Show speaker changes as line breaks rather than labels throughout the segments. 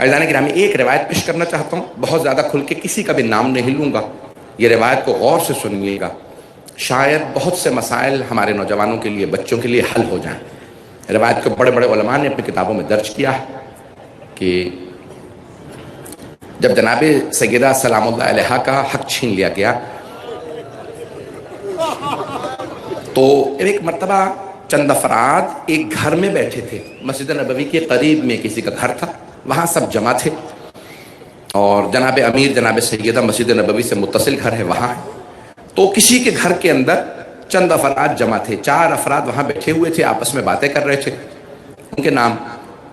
عزیزان گرامی، ایک روایت پیش کرنا چاہتا ہوں، بہت زیادہ کھل کے کسی کا بھی نام نہیں لوں گا، یہ روایت کو غور سے سنیے گا، شاید بہت سے مسائل ہمارے نوجوانوں کے لیے، بچوں کے لیے حل ہو جائیں۔ روایت کو بڑے بڑے علماء نے اپنی کتابوں میں درج کیا ہے کہ جب جناب سیدہ سلام اللہ علیہا کا حق چھین لیا گیا تو ایک مرتبہ چند افراد ایک گھر میں بیٹھے تھے، مسجد نبوی کے قریب میں کسی کا گھر تھا، وہاں سب جمع تھے، اور جناب امیر جناب سیدہ مسجد نبوی سے متصل گھر ہے وہاں ہے، تو کسی کے گھر کے اندر چند افراد جمع تھے، 4 افراد وہاں بیٹھے ہوئے تھے، آپس میں باتیں کر رہے تھے، ان کے نام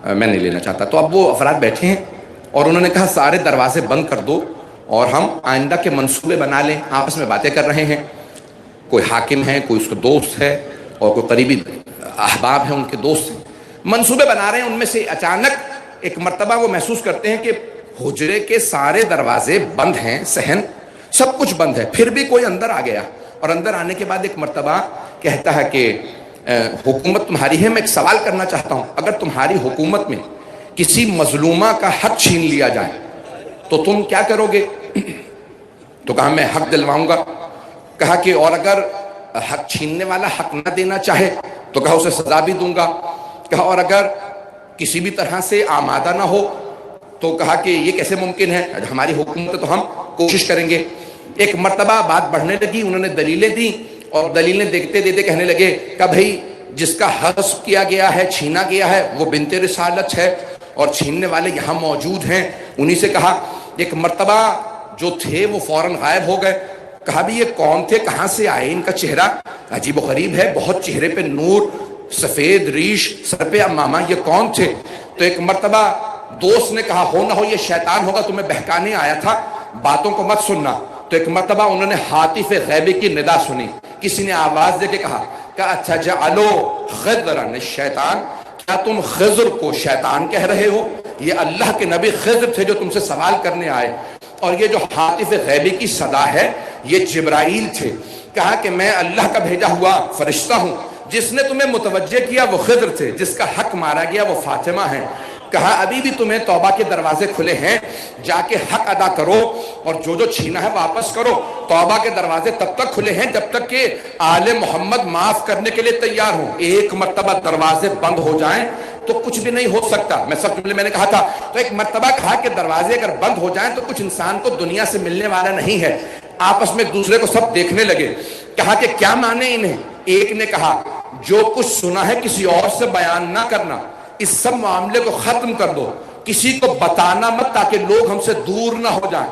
میں نہیں لینا چاہتا۔ تو اب وہ افراد بیٹھے ہیں اور انہوں نے کہا سارے دروازے بند کر دو اور ہم آئندہ کے منصوبے بنا لیں، آپس میں باتیں کر رہے ہیں، کوئی حاکم ہے، کوئی اس کا دوست ہے اور کوئی قریبی احباب ہیں، ان کے دوست ہیں، منصوبے بنا رہے ہیں۔ ان میں سے اچانک ایک مرتبہ وہ محسوس کرتے ہیں کہ حجرے کے سارے دروازے بند ہیں، صحن سب کچھ بند ہے، پھر بھی کوئی اندر آ گیا، اور اندر آنے کے بعد ایک مرتبہ کہتا ہے کہ حکومت تمہاری ہے، میں ایک سوال کرنا چاہتا ہوں، اگر تمہاری حکومت میں کسی مظلومہ کا حق چھین لیا جائے تو تم کیا کرو گے؟ تو کہا میں حق دلواؤں گا۔ کہا کہ اور اگر حق چھیننے والا حق نہ دینا چاہے تو کہا اسے سزا بھی دوں گا۔ کہا اور اگر کسی بھی طرح سے آمادہ نہ ہو تو کہا کہ یہ کیسے ممکن ہے، ہماری حکومت تو ہم کوشش کریں گے۔ ایک مرتبہ بات بڑھنے لگی، انہوں نے دلیلیں دی اور دلیلیں دیکھتے دیکھتے کہنے لگے کہ بھئی جس کا حذف کیا گیا ہے، چھینا گیا ہے، وہ بنت رسالت ہے اور چھیننے والے یہاں موجود ہیں۔ انہی سے کہا، ایک مرتبہ جو تھے وہ فوراً غائب ہو گئے۔ کہا بھی یہ کون تھے، کہاں سے آئے، ان کا چہرہ عجیب و غریب ہے، بہت چہرے پہ نور، سفید ریش، سر پہ امامہ، یہ کون تھے؟ تو ایک مرتبہ دوست نے کہا ہو نہ ہو یہ شیطان ہوگا، تمہیں بہکانے آیا تھا، باتوں کو مت سننا۔ تو ایک مرتبہ انہوں نے ہاتف غیبی کی ندا سنی، کسی نے آواز دے کے کہا کہ اتجعلو خضرا الشیطان، کیا تم خضر کو شیطان کہہ رہے ہو؟ یہ اللہ کے نبی خضر تھے جو تم سے سوال کرنے آئے، اور یہ جو ہاتف غیبی کی صدا ہے یہ جبرائیل تھے۔ کہا کہ میں اللہ کا بھیجا ہوا فرشتہ ہوں، جس نے تمہیں متوجہ کیا وہ خضر تھے، جس کا حق مارا گیا وہ فاطمہ ہے۔ کہا ابھی بھی تمہیں توبہ کے دروازے کھلے ہیں، جا کے حق ادا کرو اور جو جو چھینا ہے واپس کرو۔ توبہ کے دروازے تب تک کھلے ہیں جب تک کہ آل محمد معاف کرنے کے لیے تیار ہوں۔ ایک مرتبہ دروازے بند ہو جائیں تو کچھ بھی نہیں ہو سکتا۔ میں سب جملے میں نے کہا تھا، تو ایک مرتبہ کہا کہ دروازے اگر بند ہو جائیں تو کچھ انسان کو دنیا سے ملنے والا نہیں ہے۔ آپس میں ایک دوسرے کو سب دیکھنے لگے۔ کہا کہ کیا مانے انہیں؟ ایک نے کہا جو کچھ سنا ہے کسی اور سے بیان نہ کرنا، اس سب معاملے کو ختم کر دو، کسی کو بتانا مت تاکہ لوگ ہم سے دور نہ ہو جائیں۔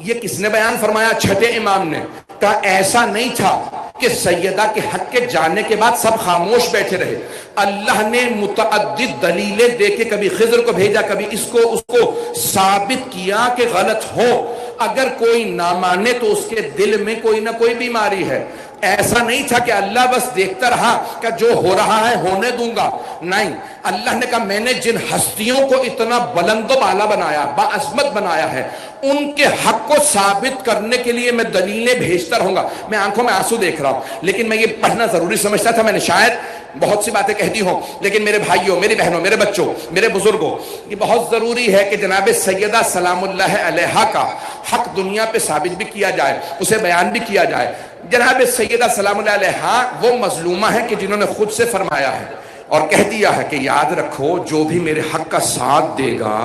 یہ کس نے بیان فرمایا؟ چھٹے امام نے۔ کہا ایسا نہیں تھا کہ سیدہ کے حق کے جانے کے بعد سب خاموش بیٹھے رہے، اللہ نے متعدد دلیلیں دے کے کبھی خضر کو بھیجا، کبھی اس کو ثابت کیا کہ غلط ہو۔ اگر کوئی نہ مانے تو اس کے دل میں کوئی نہ کوئی بیماری ہے۔ ایسا نہیں تھا کہ اللہ بس دیکھتا رہا کہ جو ہو رہا ہے ہونے دوں گا، نہیں، اللہ نے کہا میں نے جن ہستیوں کو اتنا بلند و بالا بنایا، باعظمت بنایا ہے، ان کے حق کو ثابت کرنے کے لیے میں دلیلیں بھیجتا رہوں گا۔ میں آنکھوں میں آنسو دیکھ رہا ہوں، لیکن میں یہ پڑھنا ضروری سمجھتا تھا۔ میں نے شاید بہت سی باتیں کہہ دی ہوں، لیکن میرے بھائیوں، میری بہنوں، میرے بچوں، میرے بزرگوں، یہ بہت ضروری ہے کہ جناب سیدہ سلام اللہ علیہا کا حق دنیا پہ ثابت بھی کیا جائے، اسے بیان بھی کیا جائے۔ جناب سیدہ سلام اللہ علیہا وہ مظلومہ ہے کہ جنہوں نے خود سے فرمایا ہے اور کہہ دیا ہے کہ یاد رکھو جو بھی میرے حق کا ساتھ دے گا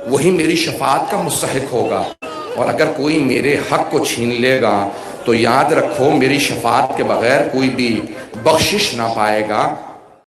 وہی میری شفاعت کا مستحق ہوگا، اور اگر کوئی میرے حق کو چھین لے گا تو یاد رکھو میری شفاعت کے بغیر کوئی بھی بخشش نہ پائے گا۔